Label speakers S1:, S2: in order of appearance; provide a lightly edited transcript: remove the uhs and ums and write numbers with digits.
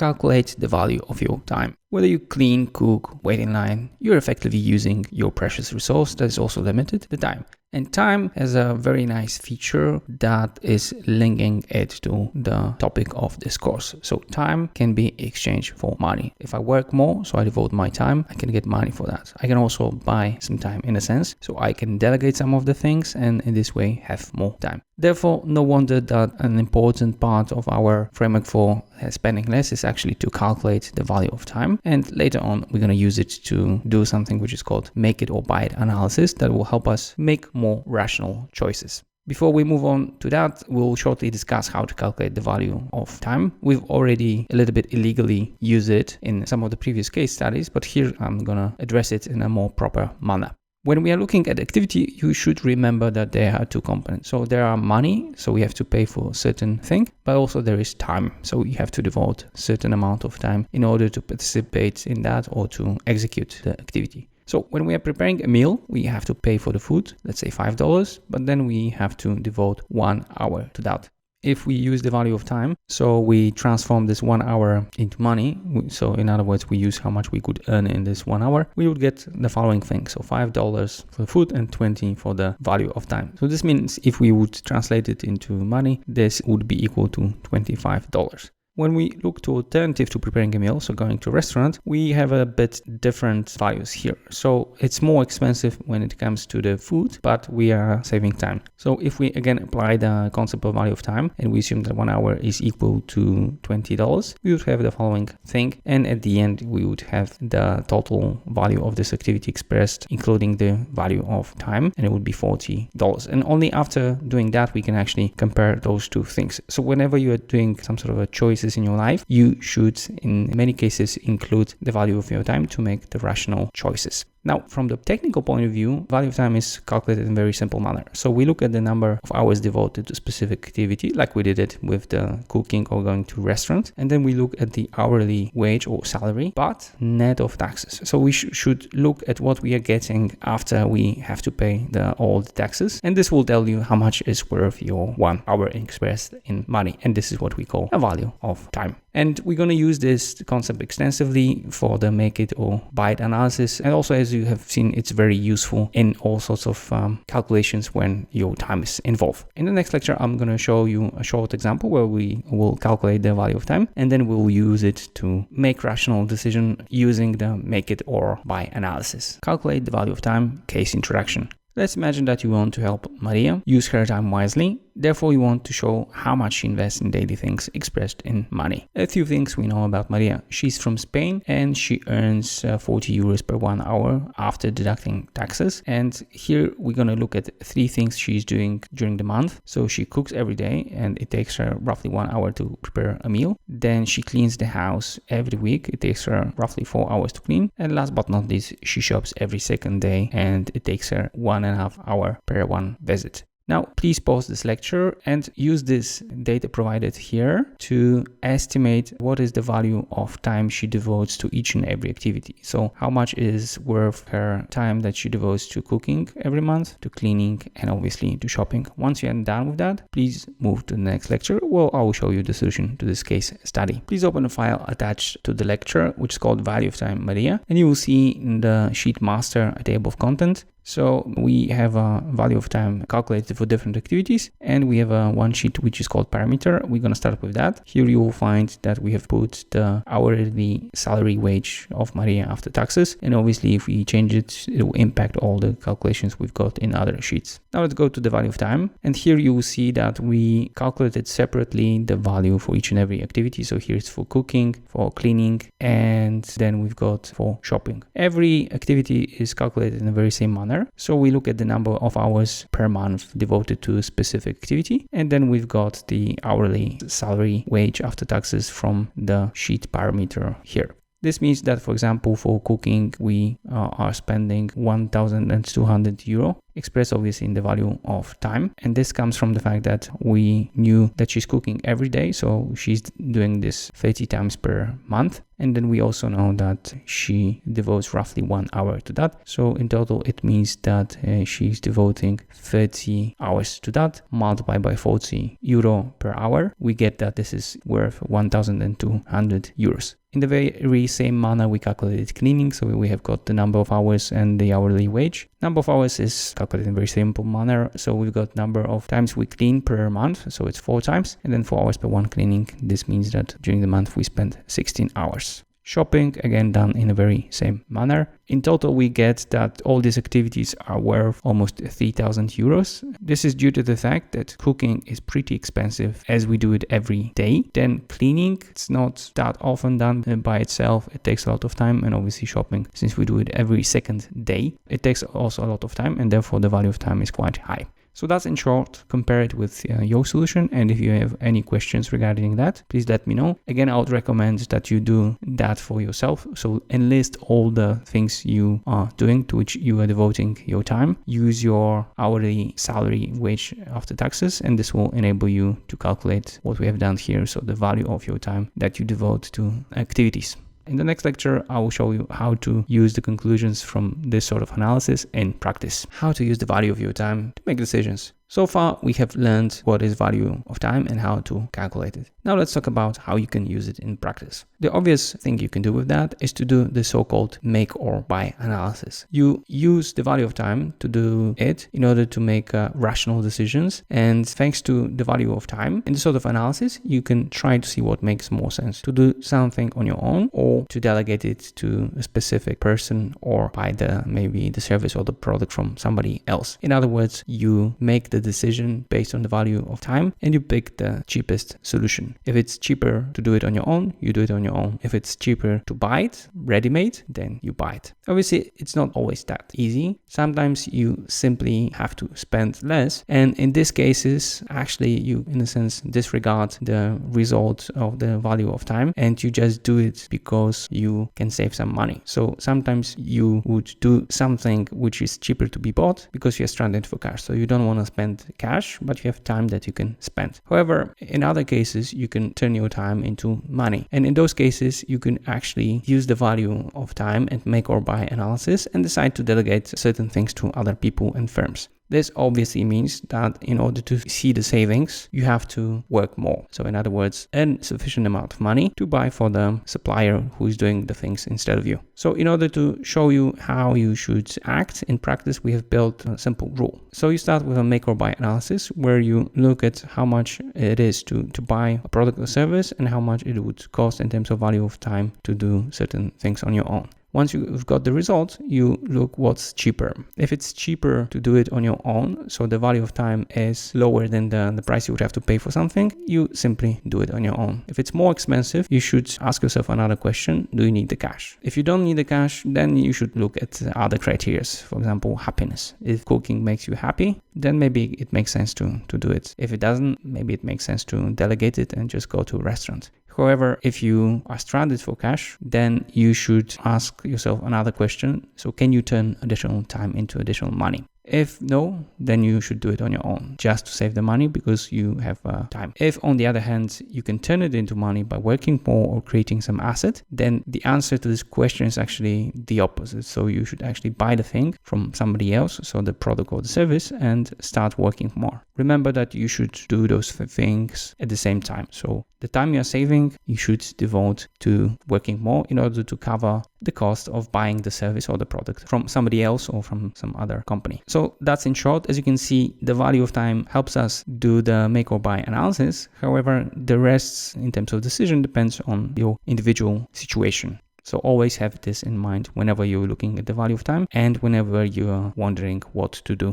S1: calculate the value of your time. Whether you clean, cook, wait in line, you're effectively using your precious resource that is also limited, the time. And time has a very nice feature that is linking it to the topic of this course. So time can be exchanged for money. If I work more, so I devote my time, I can get money for that. I can also buy some time in a sense, so I can delegate some of the things and in this way have more time. Therefore, no wonder that an important part of our framework for spending less is actually to calculate the value of time. And later on, we're going to use it to do something which is called make it or buy it analysis that will help us make more rational choices. Before we move on to that, we'll shortly discuss how to calculate the value of time. We've already a little bit illegally used it in some of the previous case studies, but here I'm going to address it in a more proper manner. When we are looking at activity, you should remember that there are two components. So there are money, so we have to pay for a certain thing, but also there is time. So you have to devote a certain amount of time in order to participate in that or to execute the activity. So when we are preparing a meal, we have to pay for the food, let's say $5, but then we have to devote 1 hour to that. If we use the value of time, so we transform this 1 hour into money. So in other words, we use how much we could earn in this 1 hour. We would get the following thing. So $5 for the food and $20 for the value of time. So this means if we would translate it into money, this would be equal to $25. When we look to alternative to preparing a meal, so going to a restaurant, we have a bit different values here. So it's more expensive when it comes to the food, but we are saving time. So if we again apply the concept of value of time and we assume that 1 hour is equal to $20, we would have the following thing. And at the end, we would have the total value of this activity expressed, including the value of time, and it would be $40. And only after doing that, we can actually compare those two things. So whenever you are doing some sort of a choice in your life, you should in many cases include the value of your time to make the rational choices. Now, from the technical point of view, value of time is calculated in a very simple manner. So we look at the number of hours devoted to specific activity, like we did it with the cooking or going to restaurant. And then we look at the hourly wage or salary, but net of taxes. So we should look at what we are getting after we have to pay all the taxes. And this will tell you how much is worth your 1 hour expressed in money. And this is what we call a value of time. And we're going to use this concept extensively for the make it or buy it analysis. And also, as you have seen, it's very useful in all sorts of calculations when your time is involved. In the next lecture, I'm going to show you a short example where we will calculate the value of time, and then we'll use it to make rational decision using the make it or buy analysis. Calculate the value of time, case introduction. Let's imagine that you want to help Maria use her time wisely. Therefore, you want to show how much she invests in daily things expressed in money. A few things we know about Maria. She's from Spain and she earns 40 euros per 1 hour after deducting taxes. And here we're going to look at 3 things she's doing during the month. So she cooks every day and it takes her roughly 1 hour to prepare a meal. Then she cleans the house every week. It takes her roughly 4 hours to clean. And last but not least, she shops every second day and it takes her 1.5 hours per one visit. Now, please pause this lecture and use this data provided here to estimate what is the value of time she devotes to each and every activity. So how much is worth her time that she devotes to cooking every month, to cleaning, and obviously to shopping. Once you're done with that, please move to the next lecture where I will show you the solution to this case study. Please open a file attached to the lecture, which is called Value of Time Maria, and you will see in the sheet master a table of content. So we have a value of time calculated for different activities, and we have a one sheet which is called parameter. We're going to start with that. Here you will find that we have put the hourly salary wage of Maria after taxes, and obviously if we change it, it will impact all the calculations we've got in other sheets. Now let's go to the value of time, and here you will see that we calculated separately the value for each and every activity. So here it's for cooking, for cleaning, and then we've got for shopping. Every activity is calculated in the very same manner. So we look at the number of hours per month devoted to a specific activity, and then we've got the hourly salary wage after taxes from the sheet parameter here. This means that, for example, for cooking, we are spending 1,200 euro, expressed obviously in the value of time. And this comes from the fact that we knew that she's cooking every day, so she's doing this 30 times per month. And then we also know that she devotes roughly 1 hour to that. So in total, it means that she's devoting 30 hours to that, multiplied by 40 euro per hour. We get that this is worth 1,200 euros. In the very same manner, we calculated cleaning. So we have got the number of hours and the hourly wage. Number of hours is calculated in a very simple manner. So we've got number of times we clean per month. So it's 4 times, and then 4 hours per one cleaning. This means that during the month we spend 16 hours. Shopping, again, done in a very same manner. In total, we get that all these activities are worth almost 3,000 euros. This is due to the fact that cooking is pretty expensive as we do it every day. Then cleaning, it's not that often done by itself. It takes a lot of time. And obviously shopping, since we do it every second day, it takes also a lot of time, and therefore the value of time is quite high. So that's in short, compare it with your solution. And if you have any questions regarding that, please let me know. Again, I would recommend that you do that for yourself. So enlist all the things you are doing to which you are devoting your time. Use your hourly salary wage after taxes, and this will enable you to calculate what we have done here. So the value of your time that you devote to activities. In the next lecture, I will show you how to use the conclusions from this sort of analysis in practice. How to use the value of your time to make decisions. So far, we have learned what is value of time and how to calculate it. Now let's talk about how you can use it in practice. The obvious thing you can do with that is to do the so-called make or buy analysis. You use the value of time to do it in order to make rational decisions. And thanks to the value of time, in this sort of analysis, you can try to see what makes more sense. To do something on your own, or to delegate it to a specific person, or buy maybe the service or the product from somebody else. In other words, you make the decision based on the value of time, and you pick the cheapest solution. If it's cheaper to do it on your own, you do it on your own. If it's cheaper to buy it ready-made, then you buy it. Obviously, it's not always that easy. Sometimes you simply have to spend less, and in these cases, actually, you in a sense disregard the result of the value of time, and you just do it because you can save some money. So sometimes you would do something which is cheaper to be bought because you're stranded for cash. So you don't want to spend cash, but you have time that you can spend. However, in other cases, you can turn your time into money. And in those cases, you can actually use the value of time and make or buy analysis and decide to delegate certain things to other people and firms. This obviously means that in order to see the savings, you have to work more. So in other words, earn sufficient amount of money to buy for the supplier who is doing the things instead of you. So in order to show you how you should act in practice, we have built a simple rule. So you start with a make or buy analysis where you look at how much it is to buy a product or service and how much it would cost in terms of value of time to do certain things on your own. Once you've got the result, you look what's cheaper. If it's cheaper to do it on your own, so the value of time is lower than the price you would have to pay for something, you simply do it on your own. If it's more expensive, you should ask yourself another question: do you need the cash? If you don't need the cash, then you should look at other criteria. For example, happiness. If cooking makes you happy, then maybe it makes sense to do it. If it doesn't, maybe it makes sense to delegate it and just go to a restaurant. However, if you are stranded for cash, then you should ask yourself another question. So can you turn additional time into additional money? If no, then you should do it on your own just to save the money because you have time. If on the other hand, you can turn it into money by working more or creating some asset, then the answer to this question is actually the opposite. So you should actually buy the thing from somebody else, so the product or the service, and start working more. Remember that you should do those things at the same time. So the time you're saving, you should devote to working more in order to cover the cost of buying the service or the product from somebody else or from some other company. So that's in short. As you can see, the value of time helps us do the make or buy analysis. However, the rest in terms of decision depends on your individual situation. So always have this in mind whenever you're looking at the value of time and whenever you are wondering what to do.